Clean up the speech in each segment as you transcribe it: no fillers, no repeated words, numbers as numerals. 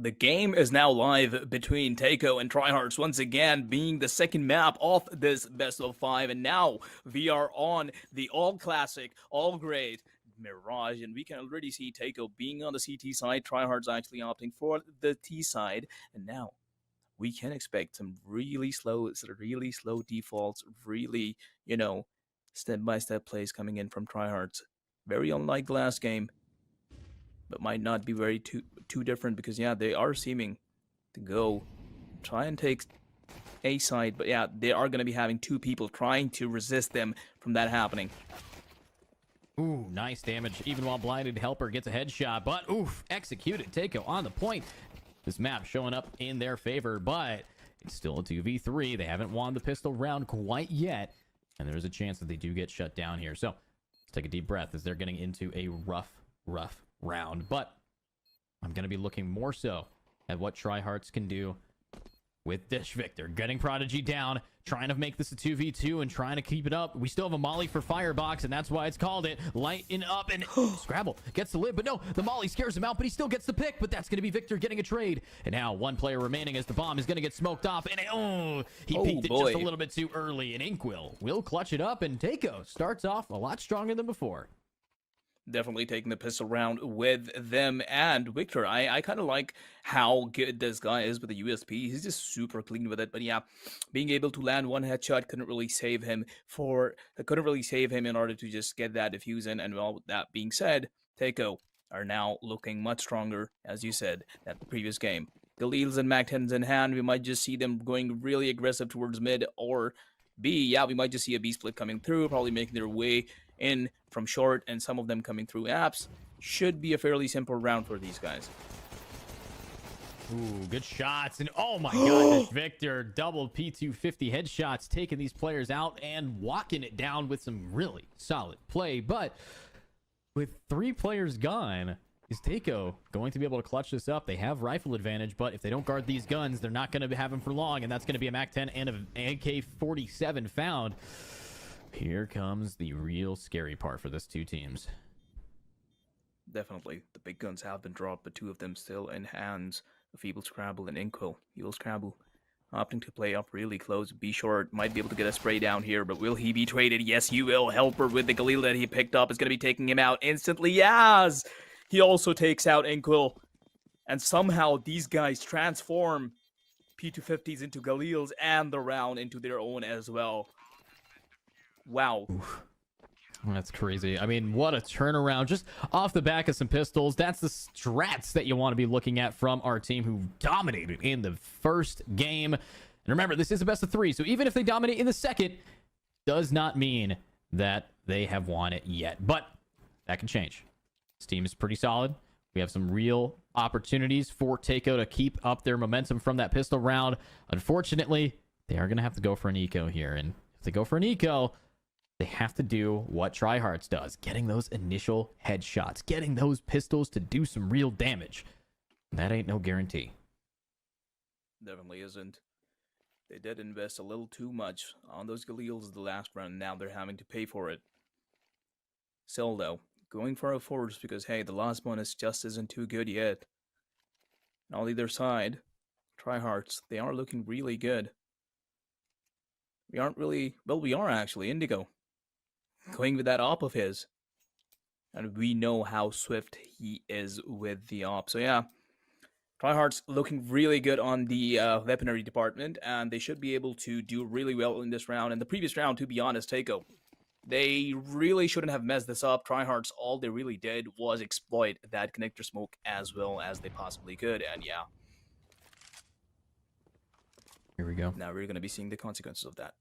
The game is now live between Teiko and TryHearts once again, being the second map of this best of 5, and now we are on the all-classic, all-great Mirage, and we can already see Teiko being on the CT side, TryHearts actually opting for the T side, and now we can expect some really slow defaults, really, step-by-step plays coming in from TryHearts. Very unlike the last game, but might not be very too different, because yeah, they are seeming to go try and take A side, but yeah, they are going to be having two people trying to resist them from that happening. Ooh, nice damage. Even while blinded, Helper gets a headshot, but oof, executed. Teiko on the point. This map showing up in their favor, but it's still a 2v3. They haven't won the pistol round quite yet, and there's a chance that they do get shut down here. So let's take a deep breath as they're getting into a rough round. But I'm going to be looking more so at what TryHearts can do with this Victor. Getting Prodigy down, trying to make this a 2v2 and trying to keep it up. We still have a Molly for Firebox, and that's why it's called it. Lighten up, and Scrabble gets the live, but no, the Molly scares him out, but he still gets the pick, but that's going to be Victor getting a trade. And now one player remaining as the bomb is going to get smoked off, and he peeked it just a little bit too early, and Inkwell will clutch it up, and Teiko starts off a lot stronger than before. Definitely taking the pistol round with them. And Victor, I kind of like how good this guy is with the USP. He's just super clean with it. But yeah, being able to land one headshot couldn't really save him in order to just get that defuse in. And well, with that being said, Teiko are now looking much stronger, as you said, at the previous game. Galils and Mac-10s in hand, we might just see them going really aggressive towards mid, or B, yeah, we might just see a B split coming through, probably making their way in from short, and some of them coming through apps. Should be a fairly simple round for these guys. Ooh, good shots. And oh my gosh, Victor, double P250 headshots, taking these players out and walking it down with some really solid play. But with 3 players gone, is Teiko going to be able to clutch this up? They have rifle advantage, but if they don't guard these guns, they're not going to have them for long, and that's going to be a Mac-10 and an AK-47 found. Here comes the real scary part for this two teams. Definitely. The big guns have been dropped, but 2 of them still in hands of Evil Scrabble and Inkwell. Evil Scrabble opting to play up really close. Be Short might be able to get a spray down here, but will he be traded? Yes, he will. Helper with the Galil that he picked up is going to be taking him out instantly. Yes! He also takes out Inkwell. And somehow these guys transform P250s into Galils and the round into their own as well. Wow. Oof. That's crazy. I mean, what a turnaround. Just off the back of some pistols. That's the strats that you want to be looking at from our team, who dominated in the first game. And remember, this is a best of 3, so even if they dominate in the second, does not mean that they have won it yet. But that can change. This team is pretty solid. We have some real opportunities for Teiko to keep up their momentum from that pistol round. Unfortunately, they are going to have to go for an eco here. And if they go for an eco, they have to do what TryHearts does, getting those initial headshots, getting those pistols to do some real damage. That ain't no guarantee. Definitely isn't. They did invest a little too much on those Galils the last round. Now they're having to pay for it. Still, though, going for a force because, hey, the last one just isn't too good yet. And on either side, TryHearts, they are looking really good. We aren't really... Well, we are actually. Indigo. Going with that op of his. And we know how swift he is with the op. So yeah, TryHearts looking really good on the weaponry department, and they should be able to do really well in this round. And the previous round, to be honest, Teiko, they really shouldn't have messed this up. TryHearts, all they really did was exploit that connector smoke as well as they possibly could. And yeah. Here we go. Now we're going to be seeing the consequences of that.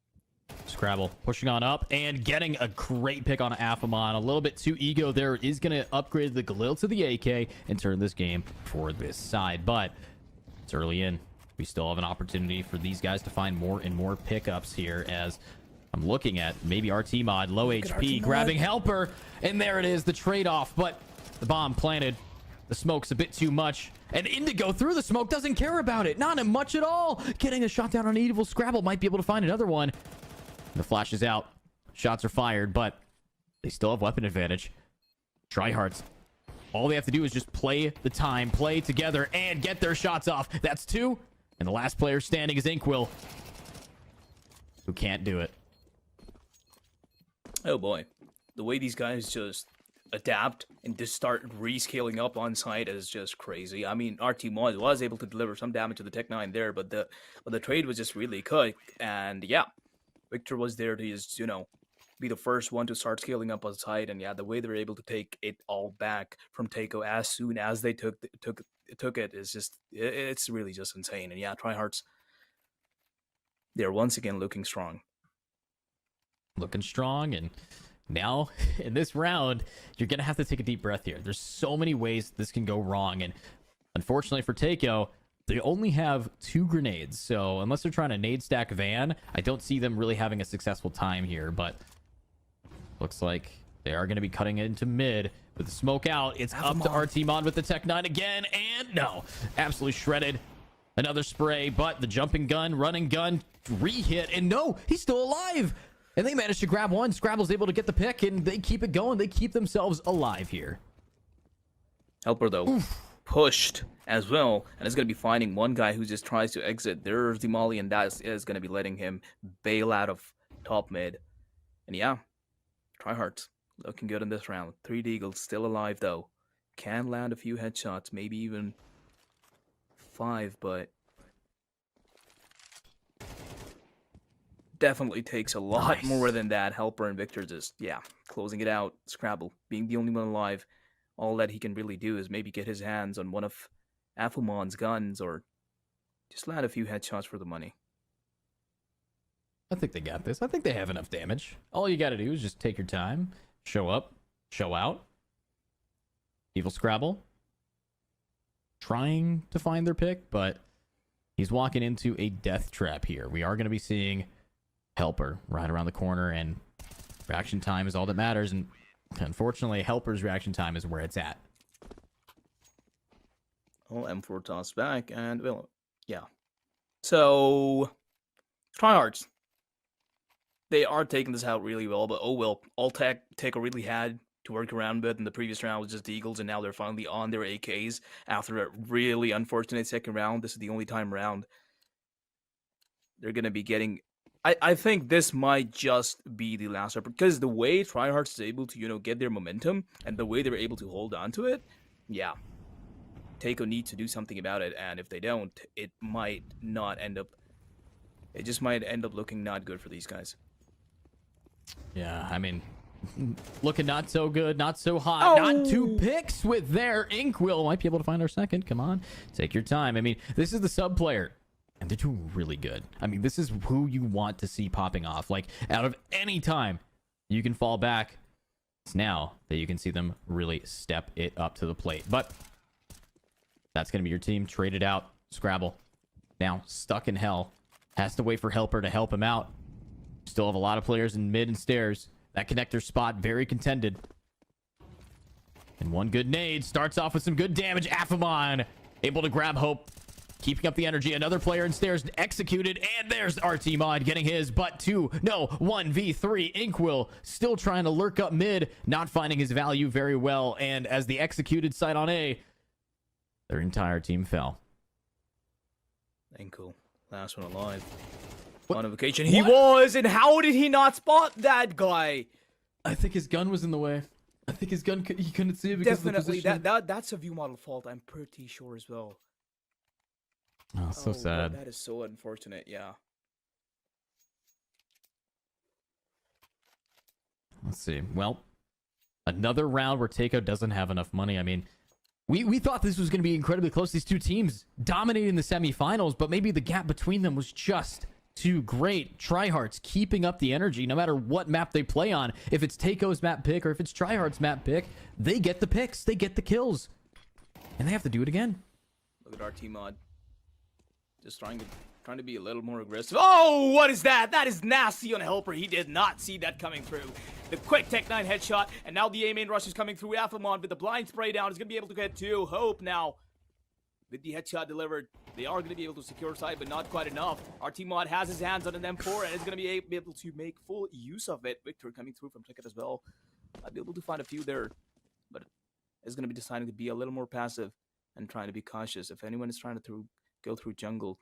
Scrabble pushing on up and getting a great pick on Afamon. A little bit too ego there. Is going to upgrade the Galil to the AK and turn this game for this side. But it's early in. We still have an opportunity for these guys to find more and more pickups here, as I'm looking at maybe RT Mod, low HP, grabbing Helper. And there it is, the trade-off. But the bomb planted. The smoke's a bit too much. And Indigo through the smoke doesn't care about it. Not much at all. Getting a shot down on Evil Scrabble. Might be able to find another one. The flash is out. Shots are fired, but they still have weapon advantage. TryHearts All they have to do is just play the time, play together, and get their shots off. That's 2. And the last player standing is Inkwell, who can't do it. Oh boy. The way these guys just adapt and just start rescaling up on site is just crazy. I mean, RT Mod was able to deliver some damage to the Tech 9 there, but the trade was just really quick. And yeah, Victor was there to just, be the first one to start scaling up on site. And yeah, the way they were able to take it all back from Teiko as soon as they took it is just, it's really just insane. And yeah, TryHearts, they're once again looking strong. Looking strong, and now in this round, you're going to have to take a deep breath here. There's so many ways this can go wrong, and unfortunately for Teiko, they only have 2 grenades. So unless they're trying to nade stack Van, I don't see them really having a successful time here, but looks like they are going to be cutting into mid with the smoke out. It's up to RT Mod with the Tech 9 again, and no, absolutely shredded. Another spray, but the jumping gun, running gun, re-hit, and no, he's still alive. And they managed to grab one. Scrabble's able to get the pick, and they keep it going. They keep themselves alive here. Helper, though, pushed as well, and is going to be finding one guy who just tries to exit. There's the Molly, and that is going to be letting him bail out of top mid. And yeah, TryHearts looking good in this round. 3 Deagles still alive, though. Can land a few headshots, maybe even 5, but definitely takes a lot more than that. Helper and Victor just, closing it out. Scrabble being the only one alive. All that he can really do is maybe get his hands on one of Affelmon's guns or just land a few headshots for the money. I think they got this. I think they have enough damage. All you got to do is just take your time, show up, show out. Evil Scrabble trying to find their pick, but he's walking into a death trap here. We are going to be seeing Helper right around the corner, and reaction time is all that matters, and unfortunately Helper's reaction time is where it's at. Oh, M4 toss back, and well, yeah. So TryHarts, they are taking this out really well, but oh well, all Teiko really had to work around with in the previous round was just the Eagles, and now they're finally on their AKs after a really unfortunate second round. This is the only time round they're going to be getting. I think this might just be the last effort, because the way TryHarts is able to, get their momentum and the way they were able to hold on to it, yeah. Teiko needs to do something about it, and if they don't, it might not end up, it just might end up looking not good for these guys. Yeah, I mean, looking not so good, not so hot. Oh! Not 2 picks with their Inkwell. Might be able to find our second. Come on, take your time. I mean, this is the sub player, and they're doing really good. I mean, this is who you want to see popping off. Like, out of any time you can fall back, it's now that you can see them really step it up to the plate. But that's going to be your team traded out. Scrabble now stuck in hell. Has to wait for Helper to help him out. Still have a lot of players in mid and stairs. That connector spot very contended. And one good nade starts off with some good damage. Affamon able to grab Hope. Keeping up the energy. Another player in stairs executed. And there's RT Mod getting his. But 1v3. Inkwell still trying to lurk up mid. Not finding his value very well. And as the executed site on A, their entire team fell. Inkwell, last one alive. What? On a vacation. He was, and how did he not spot that guy? I think his gun was in the way. I think his gun, he couldn't see it because definitely of the position. that's a view model fault. I'm pretty sure as well. Oh, so sad. That is so unfortunate. Yeah. Let's see. Well, another round where Teiko doesn't have enough money. I mean, we thought this was going to be incredibly close. These 2 teams dominating the semifinals, but maybe the gap between them was just too great. TryHarts keeping up the energy no matter what map they play on. If it's Teiko's map pick or if it's TryHarts map pick, they get the picks, they get the kills, and they have to do it again. Look at our team Mod. Just trying to be a little more aggressive. Oh, what is that? That is nasty on Helper. He did not see that coming through. The quick Tech 9 headshot, and now the A main rush is coming through. Affamon with the blind spray down is going to be able to get 2. Hope now with the headshot delivered. They are going to be able to secure side, but not quite enough. Our team Mod has his hands on an M4 and is going to be able to make full use of it. Victor coming through from Ticket as well. I'd be able to find a few there, but is going to be deciding to be a little more passive and trying to be cautious. If anyone is trying to go through jungle.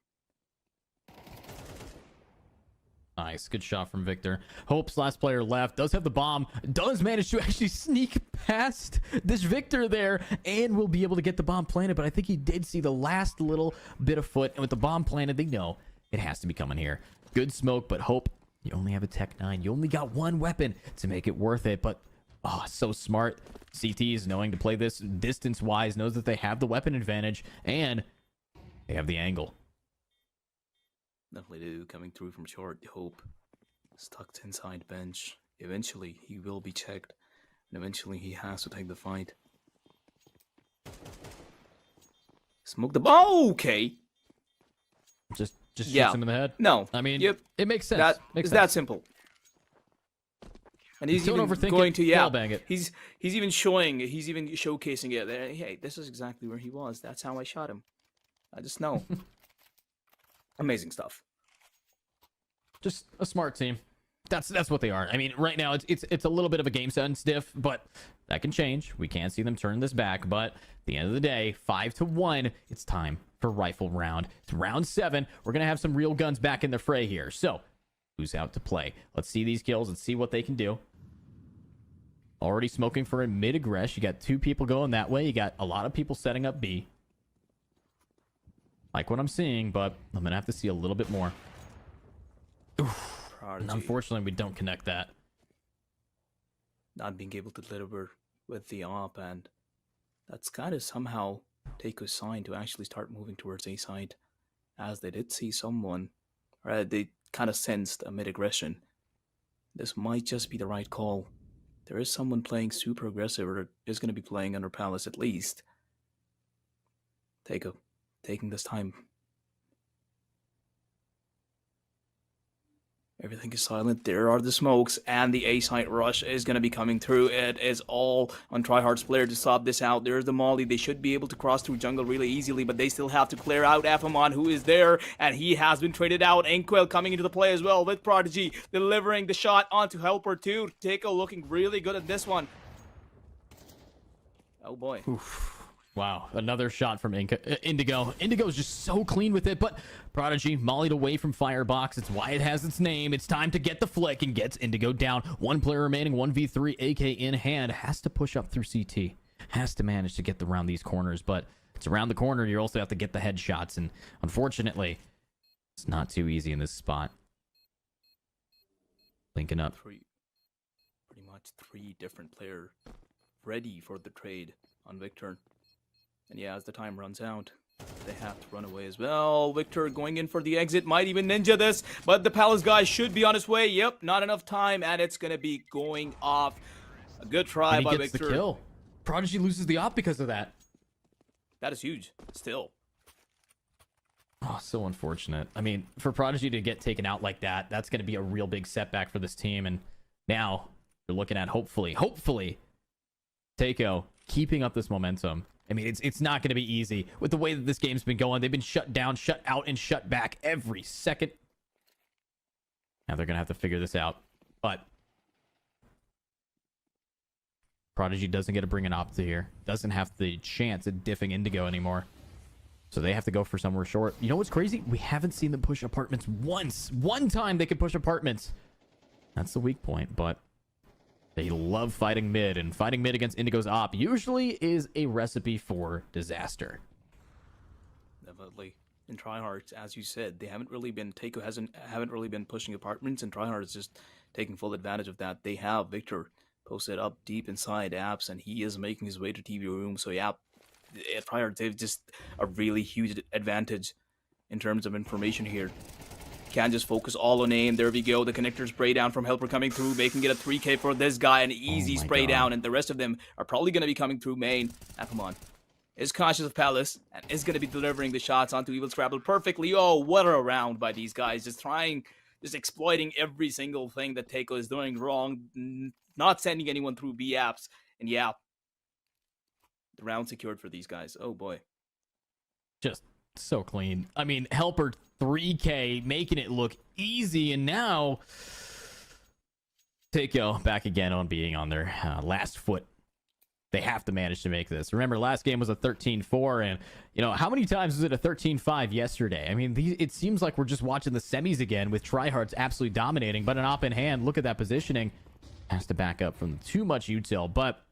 Nice. Good shot from Victor. Hope's last player left. Does have the bomb. Does manage to actually sneak past this Victor there and will be able to get the bomb planted. But I think he did see the last little bit of foot. And with the bomb planted, they know it has to be coming here. Good smoke, but Hope, you only have a Tech 9. You only got one weapon to make it worth it. But, oh, so smart. CTs knowing to play this distance-wise, knows that they have the weapon advantage and they have the angle. Definitely do. Coming through from short. Hope stuck inside bench. Eventually, he will be checked. And eventually, he has to take the fight. Smoke the ball. Okay. Just shoots him in the head. No. I mean, yep. It makes sense. It's that simple. And he's even going to bang it. He's even showcasing it. Hey, this is exactly where he was. That's how I shot him. I just know. Amazing stuff. Just a smart team. That's what they are. I mean, right now it's a little bit of a game sensitive, but that can change. We can't see them turn this back, but at the end of the day, 5-1, it's time for rifle round. It's round 7. We're gonna have some real guns back in the fray here. So, who's out to play? Let's see these kills. Let's see what they can do. Already smoking for a mid-aggress. You got 2 people going that way. You got a lot of people setting up B. Like what I'm seeing, but I'm gonna have to see a little bit more. Oof. And unfortunately, we don't connect that. Not being able to deliver with the op, and that's kind of somehow Teiko's sign to actually start moving towards A side, as they did see someone, or they kind of sensed a mid-aggression. This might just be the right call. There is someone playing super aggressive, or is going to be playing under Palace at least. Teiko taking this time. Everything is silent. There are the smokes, and the A-side rush is going to be coming through. It is all on TryHearts player to stop this out. There's the molly. They should be able to cross through jungle really easily, but they still have to clear out Afamon, who is there, and he has been traded out. Inkwell coming into the play as well with Prodigy, delivering the shot onto Helper too. Teiko looking really good at this one. Oh boy. Oof. Wow, another shot from Indigo. Indigo is just so clean with it, but Prodigy mollied away from Firebox. It's why it has its name. It's time to get the flick and gets Indigo down. 1 player remaining, 1v3, AK in hand. Has to push up through CT. Has to manage to get around these corners, but it's around the corner. You also have to get the headshots, and unfortunately, it's not too easy in this spot. Linking up. Pretty much 3 different players ready for the trade on Victor. And yeah, as the time runs out, they have to run away as well. Victor going in for the exit, might even ninja this, but the Palace guy should be on his way. Yep, not enough time, and it's going to be going off. A good try by Victor. He gets the kill. Prodigy loses the op because of that. That is huge, still. Oh, so unfortunate. I mean, for Prodigy to get taken out like that, that's going to be a real big setback for this team. And now you're looking at hopefully, Teiko keeping up this momentum. I mean, it's not going to be easy with the way that this game's been going. They've been shut down, shut out, and shut back every second. Now they're going to have to figure this out. But Prodigy doesn't get to bring an op to here. Doesn't have the chance at diffing Indigo anymore. So they have to go for somewhere short. You know what's crazy? We haven't seen them push apartments once. One time they could push apartments. That's the weak point, but they love fighting mid, and fighting mid against Indigo's op usually is a recipe for disaster. Definitely. In TryHearts, as you said, they haven't really been, Teiko haven't really been pushing apartments, and TryHearts just taking full advantage of that. They have Victor posted up deep inside apps, and he is making his way to TV room. So yeah, at TryHearts, they've just a really huge advantage in terms of information here. Can just focus all on aim. There we go. The connector spray down from Helper coming through, making it a 3K for this guy. An easy spray down, and the rest of them are probably going to be coming through main. And come on. Is cautious of Palace, and is going to be delivering the shots onto Evil Scrabble perfectly. Oh, what a round by these guys. Just exploiting every single thing that Teiko is doing wrong. Not sending anyone through B apps. And yeah, the round secured for these guys. Oh boy. Just so clean. I mean, Helper 3K, making it look easy, and now Teiko back again on being on their last foot. They have to manage to make this. Remember, last game was a 13-4, and, you know, how many times was it a 13-5 yesterday? I mean, it seems like we're just watching the semis again with TryHearts absolutely dominating, but an op in hand. Look at that positioning. Has to back up from too much util, but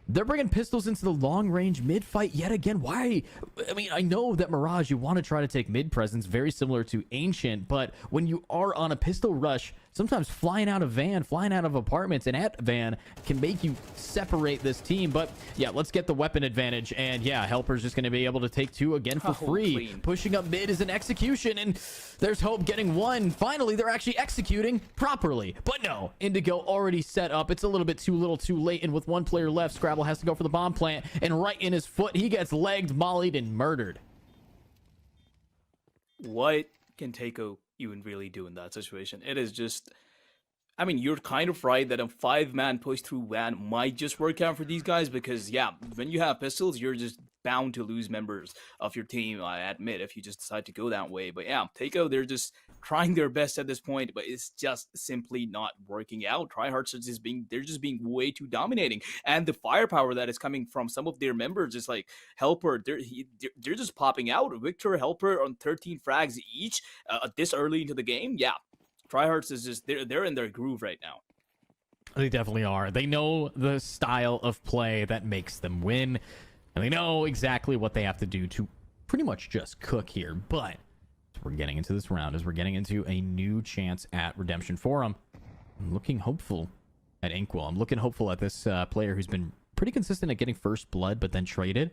they're bringing pistols into the long-range mid-fight yet again. Why? I mean, I know that Mirage, you want to try to take mid-presence, very similar to Ancient, but when you are on a pistol rush, sometimes flying out of van, flying out of apartments, and at van can make you separate this team. But, yeah, let's get the weapon advantage. And, yeah, Helper's just going to be able to take 2 again for free. Clean. Pushing up mid is an execution, and there's Hope getting 1. Finally, they're actually executing properly. But no, Indigo already set up. It's a little bit too little too late, and with 1 player left, Scrabble has to go for the bomb plant, and right in his foot, he gets legged, mollied, and murdered. What can Teiko even really do in that situation? It is just, I mean, you're kind of right that a 5-man push through van might just work out for these guys because, yeah, when you have pistols, you're just bound to lose members of your team, I admit, if you just decide to go that way. But yeah, Teiko, they're just trying their best at this point, but it's just simply not working out. TryHearts they're just being way too dominating. And the firepower that is coming from some of their members is like Helper, they're just popping out. Victor, Helper on 13 frags each this early into the game. Yeah, TryHearts is just, they're in their groove right now. They definitely are. They know the style of play that makes them win, and they know exactly what they have to do to pretty much just cook here. But as we're getting into this round, as we're getting into a new chance at redemption for them, I'm looking hopeful at Inkwell. I'm looking hopeful at this player who's been pretty consistent at getting first blood, but then traded.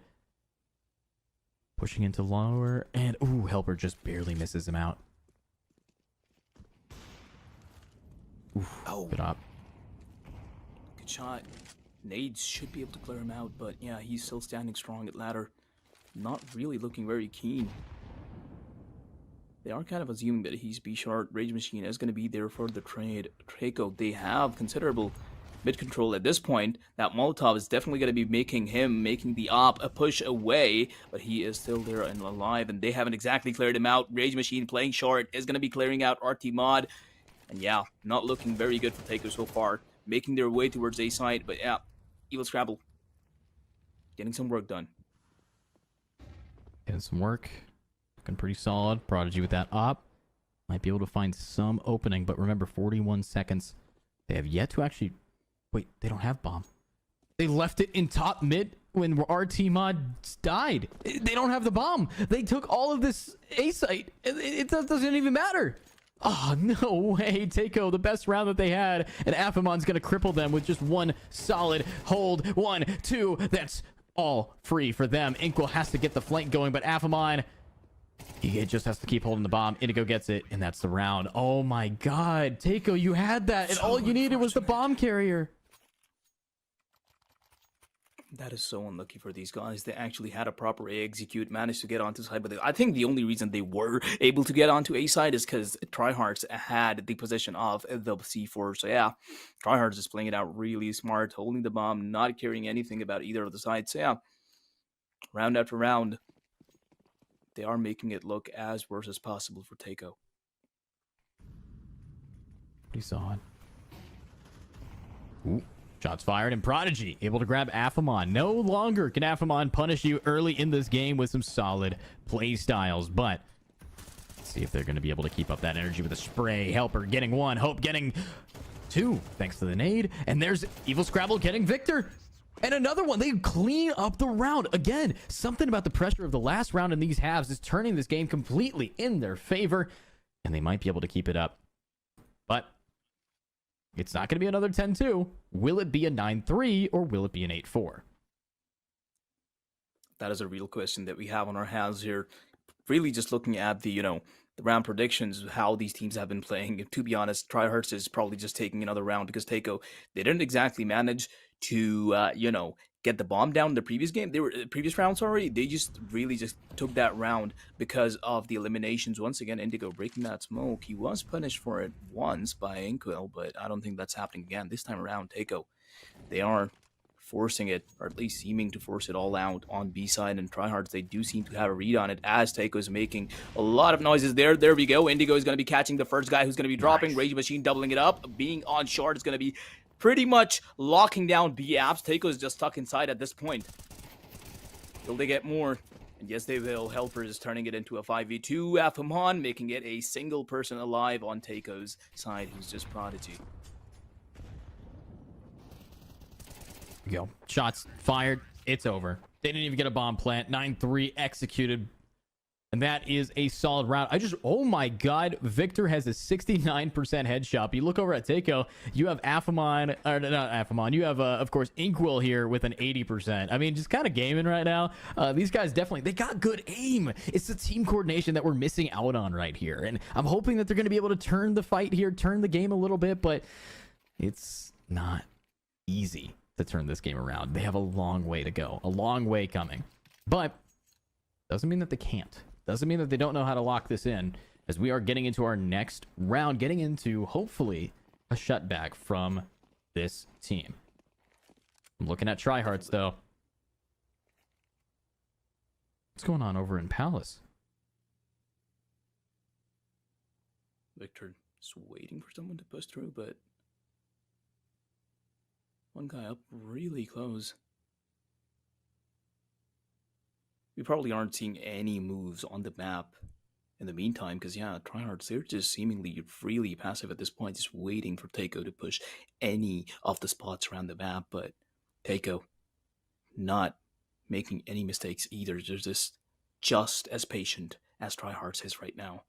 Pushing into lower, and ooh, Helper just barely misses him out. Oof, good up. Good shot. Nades should be able to clear him out, but yeah, he's still standing strong at ladder. Not really looking very keen. They are kind of assuming that he's B-Shard. Rage Machine is going to be there for the trade. Teiko, they have considerable mid control at this point. That Molotov is definitely going to be making the op a push away, but he is still there and alive, and they haven't exactly cleared him out. Rage Machine playing short is going to be clearing out RT Mod. And yeah, not looking very good for Teiko so far. Making their way towards A side, but yeah, Evil Scrabble getting some work done. Getting some work. Looking pretty solid. Prodigy with that op. Might be able to find some opening, but remember, 41 seconds. They have yet to actually... Wait, they don't have bomb. They left it in top mid when RT Mod died. They don't have the bomb. They took all of this A site. It doesn't even matter. Oh, no way. Teiko, the best round that they had. And Afamon's going to cripple them with just 1 solid hold. 1, 2. That's all free for them. Inkwell has to get the flank going, but Afamon, he just has to keep holding the bomb. Indigo gets it, and that's the round. Oh, my God. Teiko, you had that, and all you needed was the bomb carrier. That is so unlucky for these guys. They actually had a proper A execute, managed to get onto side, but I think the only reason they were able to get onto A side is because TryHearts had the position of the C4. So yeah, TryHearts is playing it out really smart, holding the bomb, not caring anything about either of the sides. So yeah, round after round, they are making it look as worse as possible for Teiko. Pretty solid. Ooh. Shots fired, and Prodigy able to grab Afamon. No longer can Afamon punish you early in this game with some solid play styles, but let's see if they're going to be able to keep up that energy with a spray. Helper getting 1, Hope getting 2, thanks to the nade, and there's Evil Scrabble getting Victor. And another one. They clean up the round. Again, something about the pressure of the last round in these halves is turning this game completely in their favor, and they might be able to keep it up. But it's not going to be another 10-2. Will it be a 9-3 or will it be an 8-4? That is a real question that we have on our hands here. Really just looking at the, the round predictions, how these teams have been playing. To be honest, TryHearts is probably just taking another round because Teiko, they didn't exactly manage to, get the bomb down in the previous game. They were previous rounds already. They just really just took that round because of the eliminations. Once again, Indigo breaking that smoke. He was punished for it once by Inkwell, but I don't think that's happening again. This time around, Teiko, they are forcing it, or at least seeming to force it all out on B side, and TryHearts, they do seem to have a read on it as Teiko is making a lot of noises there. There we go. Indigo is going to be catching the first guy who's going to be dropping. Nice. Rage Machine doubling it up. Being on short is going to be pretty much locking down B apps. Teiko is just stuck inside at this point. Will they get more? And yes, they will. Helper is turning it into a 5v2. Afamon making it a single person alive on Teiko's side, who's just Prodigy. Go. Shots fired. It's over. They didn't even get a bomb plant. 9-3 executed. And that is a solid round. Oh my God, Victor has a 69% headshot. You look over at Teiko, you have Afamon, or not Afamon, you have, of course, Inkwell here with an 80%. I mean, just kind of gaming right now. These guys definitely, they got good aim. It's the team coordination that we're missing out on right here. And I'm hoping that they're going to be able to turn the fight here, turn the game a little bit, but it's not easy to turn this game around. They have a long way to go, a long way coming. But doesn't mean that they can't. Doesn't mean that they don't know how to lock this in, as we are getting into our next round, getting into, hopefully, a shutback from this team. I'm looking at TryHearts, though. What's going on over in Palace? Victor is waiting for someone to push through, but one guy up really close. We probably aren't seeing any moves on the map in the meantime, because yeah, TryHarts, they're just seemingly really passive at this point, just waiting for Teiko to push any of the spots around the map. But Teiko not making any mistakes either. They're just as patient as TryHarts is right now.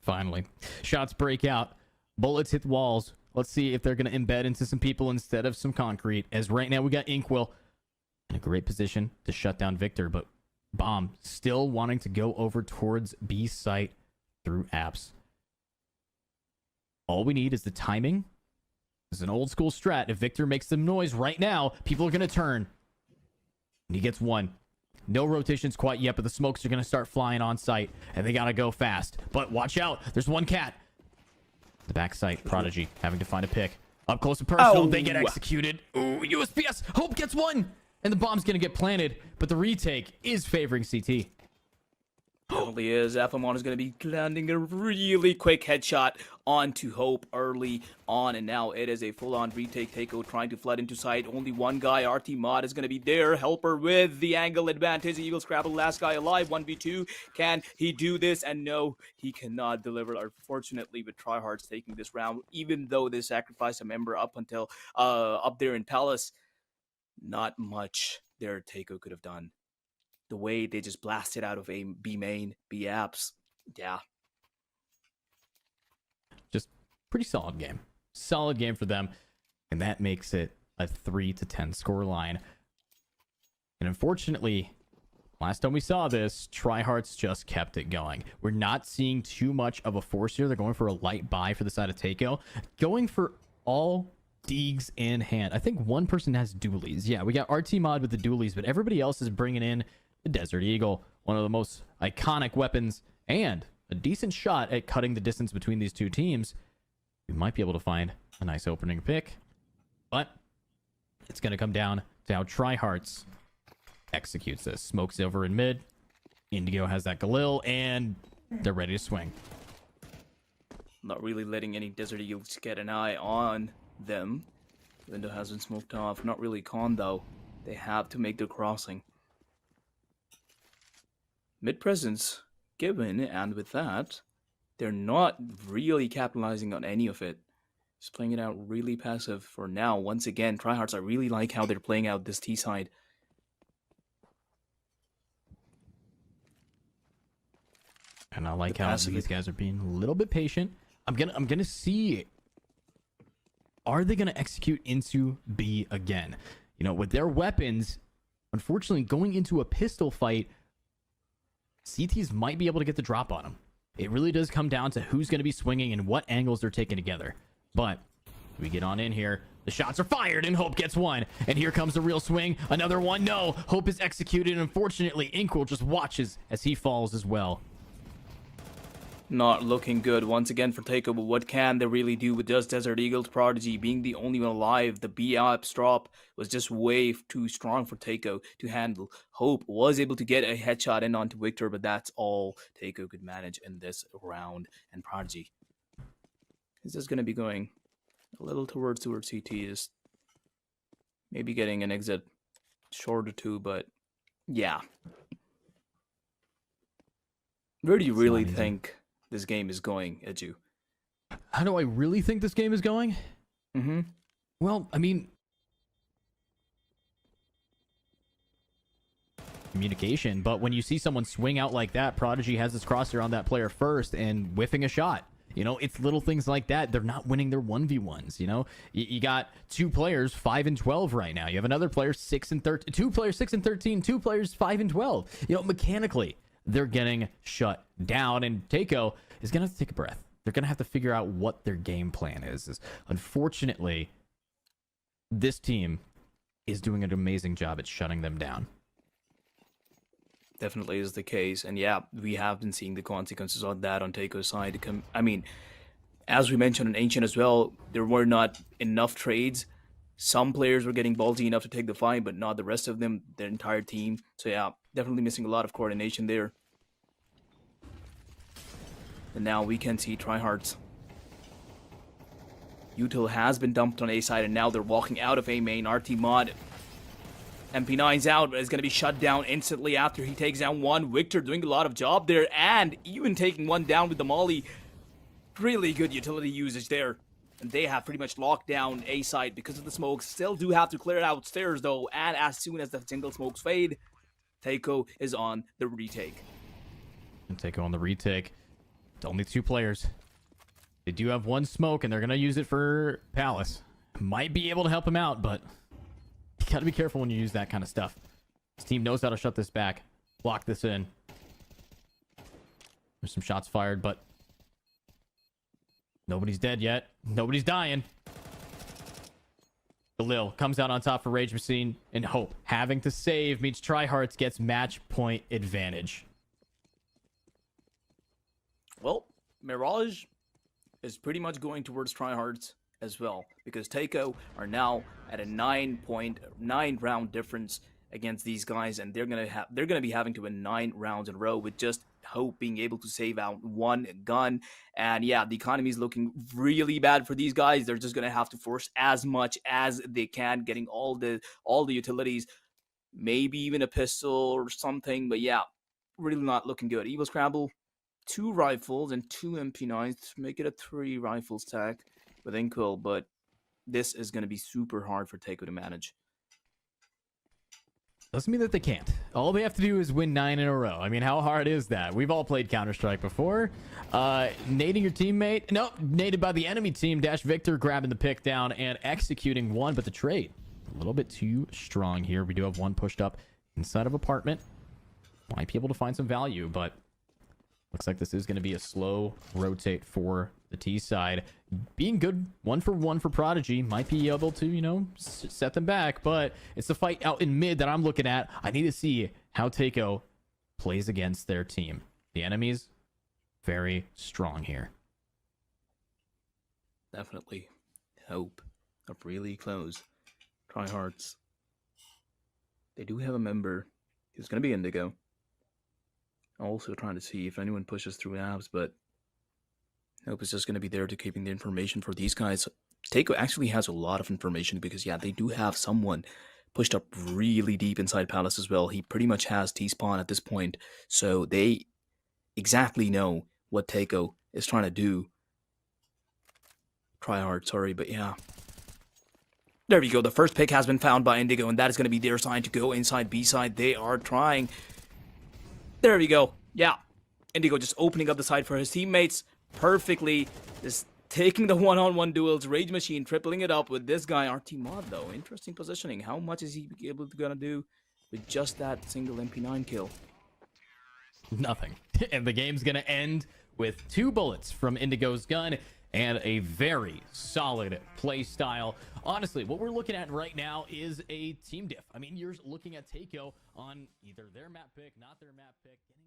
Finally, shots break out, bullets hit walls. Let's see if they're going to embed into some people instead of some concrete, as right now we got Inkwell in a great position to shut down Victor, but Bomb still wanting to go over towards B site through apps. All we need is the timing. This is an old school strat. If Victor makes some noise right now, people are going to turn. And he gets one. No rotations quite yet, but the smokes are going to start flying on site, and they got to go fast. But watch out. There's one cat. The backside, Prodigy having to find a pick. Up close and personal, They get executed. Ooh, USPS. Hope gets one. And the bomb's going to get planted, but the retake is favoring CT. Definitely is. Afamon is going to be landing a really quick headshot onto Hope early on, and now it is a full-on retake. Teiko trying to flood into site. Only one guy, RT Mod, is going to be there. Helper with the angle advantage. Eagle Scrabble, last guy alive, 1v2. Can he do this? And no, he cannot deliver. Unfortunately, with TryHarts taking this round, even though they sacrificed a member up until up there in Palace, not much there Teiko could have done. The way they just blasted out of a B main, B apps. Yeah. Just pretty solid game. Solid game for them. And that makes it a 3-10 score line. And unfortunately, last time we saw this, TryHarts just kept it going. We're not seeing too much of a force here. They're going for a light buy for the side of Teiko. Going for all Deegs in hand. I think one person has dualies. Yeah, we got RT Mod with the dualies, but everybody else is bringing in the Desert Eagle, one of the most iconic weapons, and a decent shot at cutting the distance between these two teams. We might be able to find a nice opening pick, but it's going to come down to how TryHarts executes this. Smokes over in mid. Indigo has that Galil, and they're ready to swing. Not really letting any Desert Eagles get an eye on them. Window has been smoked off. Not really con, though. They have to make the crossing. Mid presence given, and with that, they're not really capitalizing on any of it. Just playing it out really passive for now. Once again, TryHarts, I really like how they're playing out this T side. And I like how these guys are being a little bit patient. I'm gonna see, are they gonna execute into B again? You know, with their weapons, unfortunately, going into a pistol fight, CTs might be able to get the drop on them. It really does come down to who's going to be swinging and what angles they're taking together. But we get on in here. The shots are fired and Hope gets one. And here comes the real swing. Another one. No. Hope is executed. And unfortunately, Inkwell just watches as he falls as well. Not looking good once again for Teiko, but what can they really do with just Desert Eagle's Prodigy being the only one alive? The B-Ops drop was just way too strong for Teiko to handle. Hope was able to get a headshot in onto Victor, but that's all Teiko could manage in this round. And Prodigy is just going to be going a little towards CT, is maybe getting an exit short or two, but yeah. Where do you really think this game is going, Edu? How do I really think this game is going? Well, I mean, communication, but when you see someone swing out like that, Prodigy has his crosshair on that player first and whiffing a shot. You know, it's little things like that. They're not winning their 1v1s, you know? You got 2 players 5 and 12 right now. You have another player 6 and 13, 2 players 6 and 13, 2 players 5 and 12. You know, mechanically, they're getting shut down, and Teiko is going to have to take a breath. They're going to have to figure out what their game plan is. Unfortunately, this team is doing an amazing job at shutting them down. Definitely is the case, and yeah, we have been seeing the consequences of that on Teiko's side. I mean, as we mentioned in Ancient as well, there were not enough trades. Some players were getting ballsy enough to take the fight, but not the rest of them, the entire team. So yeah, definitely missing a lot of coordination there. And now we can see TryHearts. Util has been dumped on A side, and now they're walking out of A main. RT Mod. MP9's out, but is going to be shut down instantly after he takes down one. Victor doing a lot of job there, and even taking one down with the molly. Really good utility usage there. And they have pretty much locked down A side because of the smokes. Still do have to clear it out stairs though, and as soon as the single smokes fade, Teiko is on the retake. And Teiko on the retake. It's only 2 players. They do have 1 smoke, and they're going to use it for Palace. Might be able to help him out, but you got to be careful when you use that kind of stuff. This team knows how to shut this back. Block this in. There's some shots fired, but nobody's dead yet. Nobody's dying. Galil comes out on top for Rage Machine, and Hope having to save means TryHearts gets match point advantage. Well, Mirage is pretty much going towards TryHearts as well, because Teiko are now at a 9.9 round difference against these guys, and they're gonna be having to win 9 rounds in a row with just Hope being able to save out 1 gun. And yeah, the economy is looking really bad for these guys. They're just gonna have to force as much as they can, getting all the utilities, maybe even a pistol or something. But yeah, really not looking good. Evil Scramble, 2 rifles and 2 MP9s to make it a 3 rifle stack with Inkwell, but this is going to be super hard for Teiko to manage. Doesn't mean that they can't. All they have to do is win 9 in a row. I mean, how hard is that? We've all played Counter-Strike before. Nading your teammate. Nope, naded by the enemy team. Dash Victor grabbing the pick down and executing one, but the trade a little bit too strong here. We do have one pushed up inside of apartment. Might be able to find some value, but looks like this is going to be a slow rotate for the T side. Being good 1-for-1 for Prodigy might be able to, you know, set them back, but it's the fight out in mid that I'm looking at. I need to see how Teiko plays against their team. The enemy's very strong here. Definitely. Hope up really close. TryHearts. They do have a member who's going to be Indigo. Also trying to see if anyone pushes through abs, but Hope is just going to be there to keeping the information for these guys. Teiko actually has a lot of information because, yeah, they do have someone pushed up really deep inside Palace as well. He pretty much has T-spawn at this point, so they exactly know what Teiko is trying to do. TryHard, sorry, but yeah. There we go. The first pick has been found by Indigo, and that is going to be their sign to go inside B side. They are trying. There we go. Yeah. Indigo just opening up the side for his teammates perfectly. Just taking the one-on-one duels. Rage Machine tripling it up with this guy. RT Mod, though. Interesting positioning. How much is he able to gonna do with just that single MP9 kill? Nothing. And the game's gonna end with 2 bullets from Indigo's gun and a very solid play style. Honestly, what we're looking at right now is a team diff. I mean, you're looking at Teiko on either their map pick, not their map pick, getting